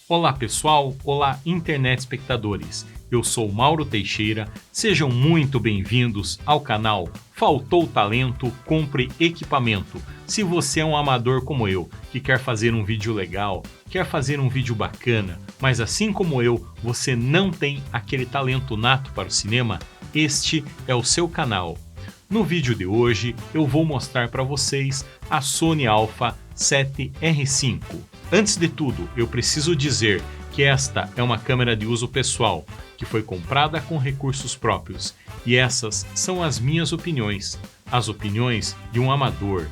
Olá pessoal, olá internet espectadores, eu sou Mauro Teixeira, sejam muito bem-vindos ao canal Faltou Talento, Compre Equipamento. Se você é um amador como eu, que quer fazer um vídeo legal, quer fazer um vídeo bacana, mas assim como eu, você não tem aquele talento nato para o cinema, este é o seu canal. No vídeo de hoje eu vou mostrar para vocês a Sony Alpha 7R5. Antes de tudo, eu preciso dizer que esta é uma câmera de uso pessoal, que foi comprada com recursos próprios, e essas são as minhas opiniões, as opiniões de um amador.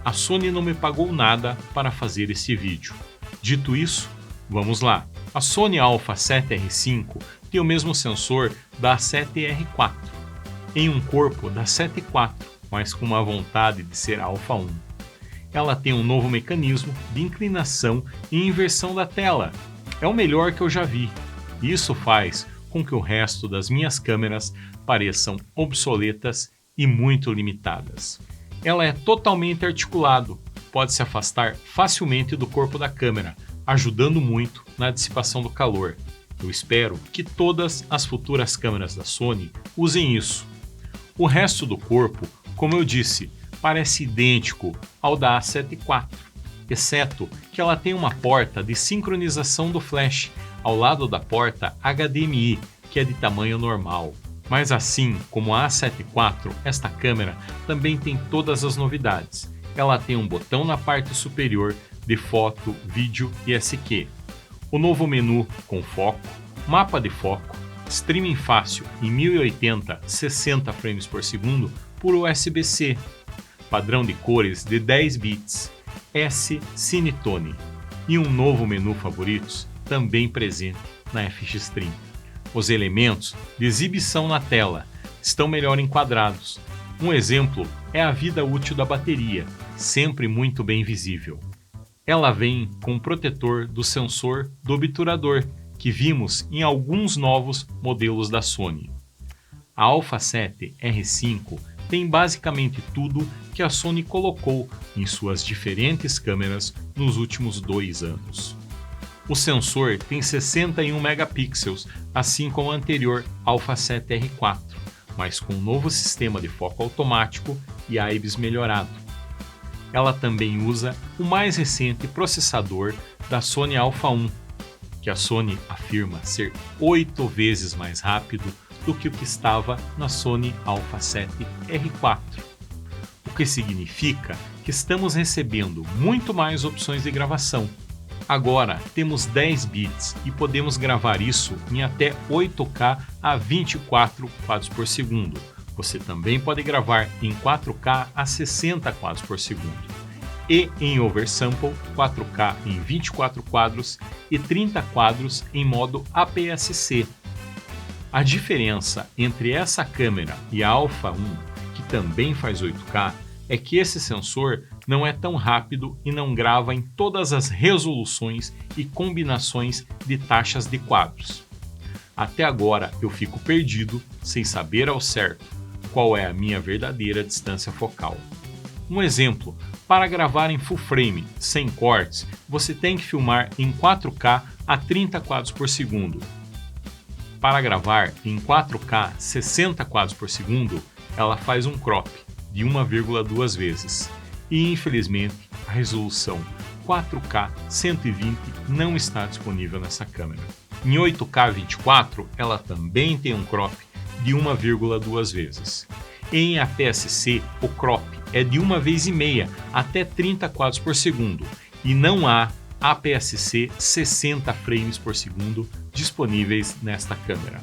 A Sony não me pagou nada para fazer esse vídeo. Dito isso, vamos lá. A Sony Alpha 7R5 tem o mesmo sensor da 7R4, em um corpo da 7 IV, mas com uma vontade de ser Alpha 1. Ela tem um novo mecanismo de inclinação e inversão da tela. É o melhor que eu já vi. Isso faz com que o resto das minhas câmeras pareçam obsoletas e muito limitadas. Ela é totalmente articulado, pode se afastar facilmente do corpo da câmera, ajudando muito na dissipação do calor. Eu espero que todas as futuras câmeras da Sony usem isso. O resto do corpo, como eu disse, parece idêntico ao da A7 IV, exceto que ela tem uma porta de sincronização do flash ao lado da porta HDMI, que é de tamanho normal. Mas assim como a A7 IV, esta câmera também tem todas as novidades. Ela tem um botão na parte superior de foto, vídeo e SQ. O novo menu com foco, mapa de foco, streaming fácil em 1080 60 frames por segundo por USB-C, padrão de cores de 10 bits, S-Cinetone e um novo menu favoritos também presente na FX30. Os elementos de exibição na tela estão melhor enquadrados. Um exemplo é a vida útil da bateria, sempre muito bem visível. Ela vem com um protetor do sensor do obturador, que vimos em alguns novos modelos da Sony. A Alpha 7R5 tem basicamente tudo que a Sony colocou em suas diferentes câmeras nos últimos 2 anos. O sensor tem 61 megapixels, assim como o anterior Alpha 7R4, mas com um novo sistema de foco automático e IBIS melhorado. Ela também usa o mais recente processador da Sony Alpha 1, que a Sony afirma ser 8 vezes mais rápido do que o que estava na Sony Alpha 7R4, o que significa que estamos recebendo muito mais opções de gravação. Agora temos 10 bits e podemos gravar isso em até 8K a 24 quadros por segundo. Você também pode gravar em 4K a 60 quadros por segundo. E em oversample 4K em 24 quadros e 30 quadros em modo APS-C. A diferença entre essa câmera e a Alpha 1, que também faz 8K, é que esse sensor não é tão rápido e não grava em todas as resoluções e combinações de taxas de quadros. Até agora eu fico perdido sem saber ao certo qual é a minha verdadeira distância focal. Um exemplo, para gravar em full frame, sem cortes, você tem que filmar em 4K a 30 quadros por segundo. Para gravar em 4K 60 quadros por segundo, ela faz um crop de 1,2 vezes. E infelizmente, a resolução 4K 120 não está disponível nessa câmera. Em 8K 24, ela também tem um crop de 1,2 vezes. Em APS-C, o crop é de 1,5 vezes até 30 quadros por segundo e não há APS-C 60 frames por segundo disponíveis nesta câmera.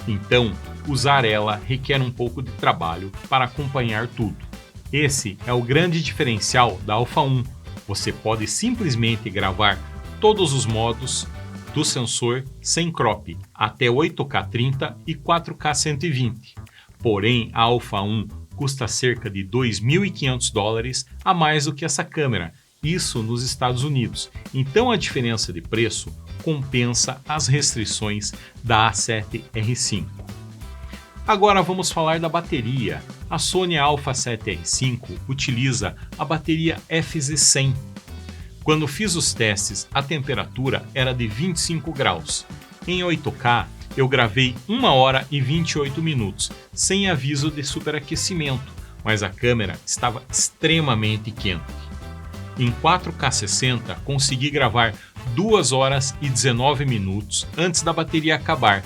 Então, usar ela requer um pouco de trabalho para acompanhar tudo. Esse é o grande diferencial da Alpha 1. Você pode simplesmente gravar todos os modos do sensor sem crop, até 8K 30 e 4K 120. Porém, a Alpha 1 custa cerca de $2.500 a mais do que essa câmera, isso nos Estados Unidos. Então a diferença de preço compensa as restrições da A7R5. Agora vamos falar da bateria. A Sony Alpha 7R5 utiliza a bateria FZ100. Quando fiz os testes, a temperatura era de 25 graus. Em 8K, eu gravei 1 hora e 28 minutos, sem aviso de superaquecimento, mas a câmera estava extremamente quente. Em 4K60, consegui gravar 2 horas e 19 minutos antes da bateria acabar,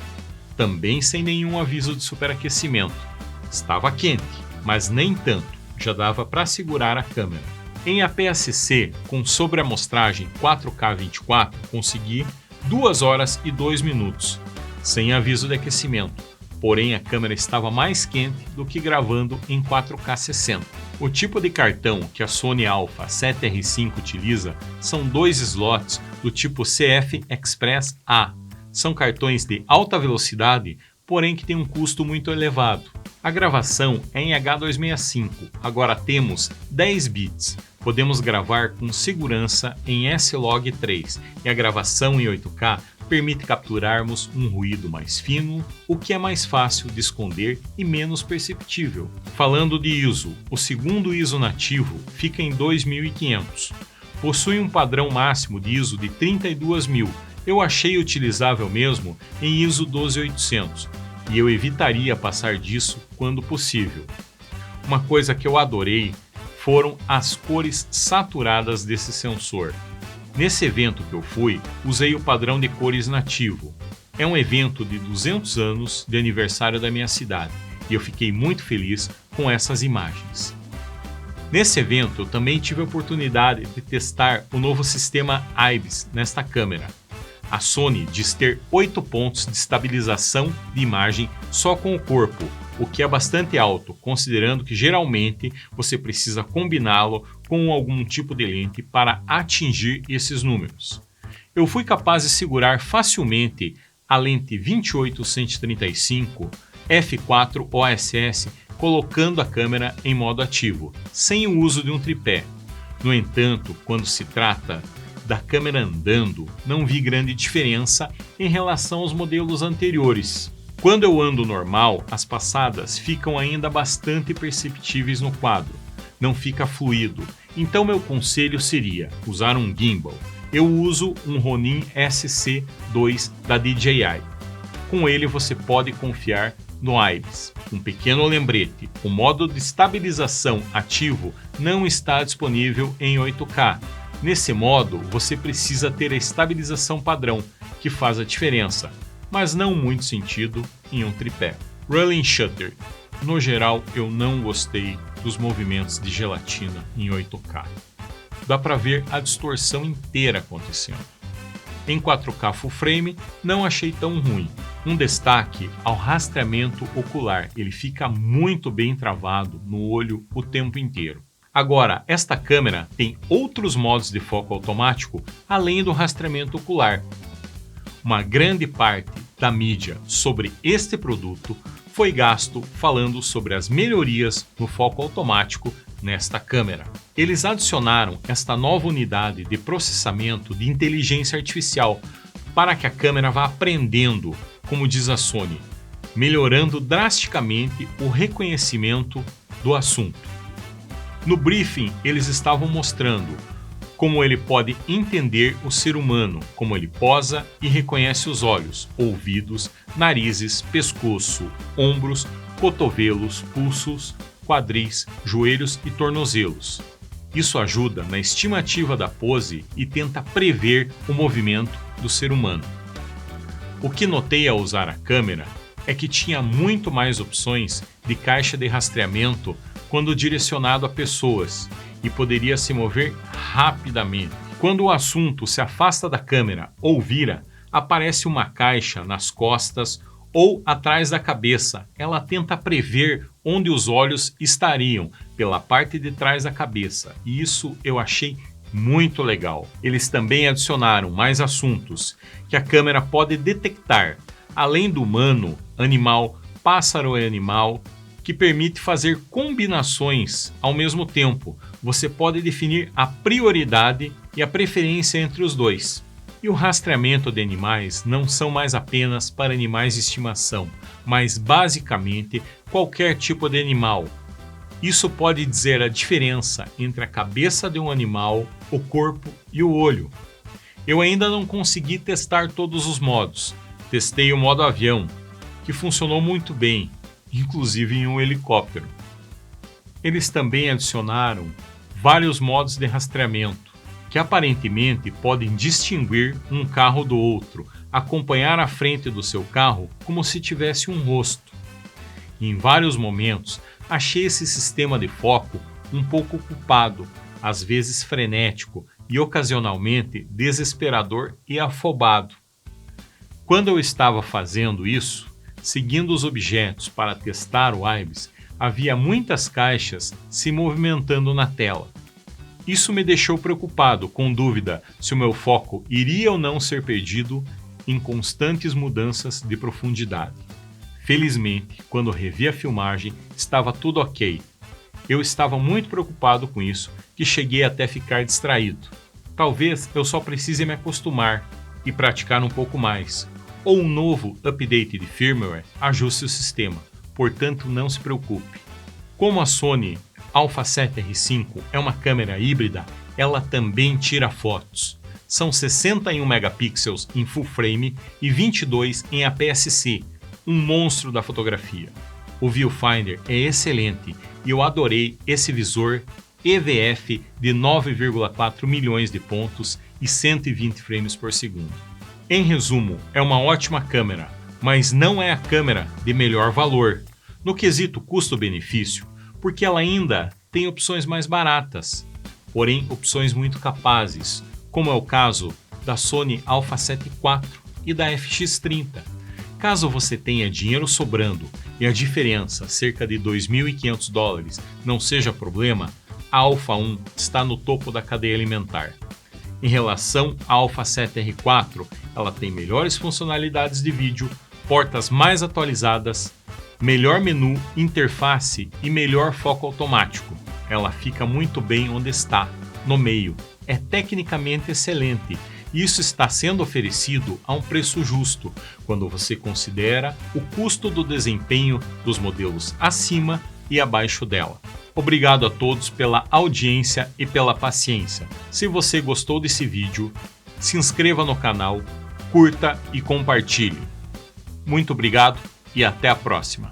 também sem nenhum aviso de superaquecimento. Estava quente, mas nem tanto, já dava para segurar a câmera. Em APS-C, com sobreamostragem 4K24, consegui 2 horas e 2 minutos, sem aviso de aquecimento, porém a câmera estava mais quente do que gravando em 4K60. O tipo de cartão que a Sony Alpha 7R5 utiliza são 2 slots do tipo CF Express A. São cartões de alta velocidade, porém que têm um custo muito elevado. A gravação é em H265, agora temos 10 bits. Podemos gravar com segurança em S-Log3 e a gravação em 8K permite capturarmos um ruído mais fino, o que é mais fácil de esconder e menos perceptível. Falando de ISO, o segundo ISO nativo fica em 2500. Possui um padrão máximo de ISO de 32.000. Eu achei utilizável mesmo em ISO 12800 e eu evitaria passar disso quando possível. Uma coisa que eu adorei foram as cores saturadas desse sensor. Nesse evento que eu fui, usei o padrão de cores nativo. É um evento de 200 anos de aniversário da minha cidade e eu fiquei muito feliz com essas imagens. Nesse evento, eu também tive a oportunidade de testar o novo sistema IBIS nesta câmera. A Sony diz ter 8 pontos de estabilização de imagem só com o corpo, o que é bastante alto, considerando que geralmente você precisa combiná-lo com algum tipo de lente para atingir esses números. Eu fui capaz de segurar facilmente a lente 28-135 f4 OSS colocando a câmera em modo ativo, sem o uso de um tripé. No entanto, quando se trata da câmera andando, não vi grande diferença em relação aos modelos anteriores. Quando eu ando normal, as passadas ficam ainda bastante perceptíveis no quadro, não fica fluido, então meu conselho seria usar um gimbal. Eu uso um Ronin SC2 da DJI. Com ele você pode confiar no IBIS. Um pequeno lembrete, o modo de estabilização ativo não está disponível em 8K. Nesse modo, você precisa ter a estabilização padrão, que faz a diferença, mas não muito sentido em um tripé. Rolling Shutter. No geral, eu não gostei dos movimentos de gelatina em 8K. Dá para ver a distorção inteira acontecendo. Em 4K Full Frame, não achei tão ruim. Um destaque ao rastreamento ocular, ele fica muito bem travado no olho o tempo inteiro. Agora, esta câmera tem outros modos de foco automático além do rastreamento ocular. Uma grande parte da mídia sobre este produto foi gasto falando sobre as melhorias no foco automático nesta câmera. Eles adicionaram esta nova unidade de processamento de inteligência artificial para que a câmera vá aprendendo, como diz a Sony, melhorando drasticamente o reconhecimento do assunto. No briefing, eles estavam mostrando como ele pode entender o ser humano, como ele posa e reconhece os olhos, ouvidos, narizes, pescoço, ombros, cotovelos, pulsos, quadris, joelhos e tornozelos. Isso ajuda na estimativa da pose e tenta prever o movimento do ser humano. O que notei ao usar a câmera é que tinha muito mais opções de caixa de rastreamento quando direcionado a pessoas e poderia se mover rapidamente. Quando o assunto se afasta da câmera ou vira, aparece uma caixa nas costas ou atrás da cabeça. Ela tenta prever onde os olhos estariam pela parte de trás da cabeça, e isso eu achei muito legal. Eles também adicionaram mais assuntos que a câmera pode detectar, além do humano, animal, pássaro e animal, que permite fazer combinações ao mesmo tempo. Você pode definir a prioridade e a preferência entre os dois. E o rastreamento de animais não são mais apenas para animais de estimação, mas basicamente qualquer tipo de animal. Isso pode dizer a diferença entre a cabeça de um animal, o corpo e o olho. Eu ainda não consegui testar todos os modos. Testei o modo avião, que funcionou muito bem, inclusive em um helicóptero. Eles também adicionaram vários modos de rastreamento, que aparentemente podem distinguir um carro do outro, acompanhar a frente do seu carro como se tivesse um rosto. Em vários momentos, achei esse sistema de foco um pouco ocupado, às vezes frenético e ocasionalmente desesperador e afobado. Quando eu estava fazendo isso, seguindo os objetos para testar o IBIS, havia muitas caixas se movimentando na tela. Isso me deixou preocupado, com dúvida se o meu foco iria ou não ser perdido em constantes mudanças de profundidade. Felizmente, quando revi a filmagem, estava tudo ok. Eu estava muito preocupado com isso, que cheguei até ficar distraído. Talvez eu só precise me acostumar e praticar um pouco mais. Ou um novo update de firmware ajuste o sistema, portanto não se preocupe. Como a Sony Alpha 7R5 é uma câmera híbrida, ela também tira fotos. São 61 megapixels em full frame e 22 em APS-C, um monstro da fotografia. O viewfinder é excelente e eu adorei esse visor EVF de 9,4 milhões de pontos e 120 frames por segundo. Em resumo, é uma ótima câmera, mas não é a câmera de melhor valor, no quesito custo-benefício, porque ela ainda tem opções mais baratas, porém opções muito capazes, como é o caso da Sony Alpha 7 IV e da FX30. Caso você tenha dinheiro sobrando e a diferença, cerca de $2.500, não seja problema, a Alpha 1 está no topo da cadeia alimentar. Em relação à Alpha 7R4, ela tem melhores funcionalidades de vídeo, portas mais atualizadas, melhor menu, interface e melhor foco automático. Ela fica muito bem onde está, no meio. É tecnicamente excelente. Isso está sendo oferecido a um preço justo, quando você considera o custo do desempenho dos modelos acima e abaixo dela. Obrigado a todos pela audiência e pela paciência. Se você gostou desse vídeo, se inscreva no canal, curta e compartilhe. Muito obrigado e até a próxima.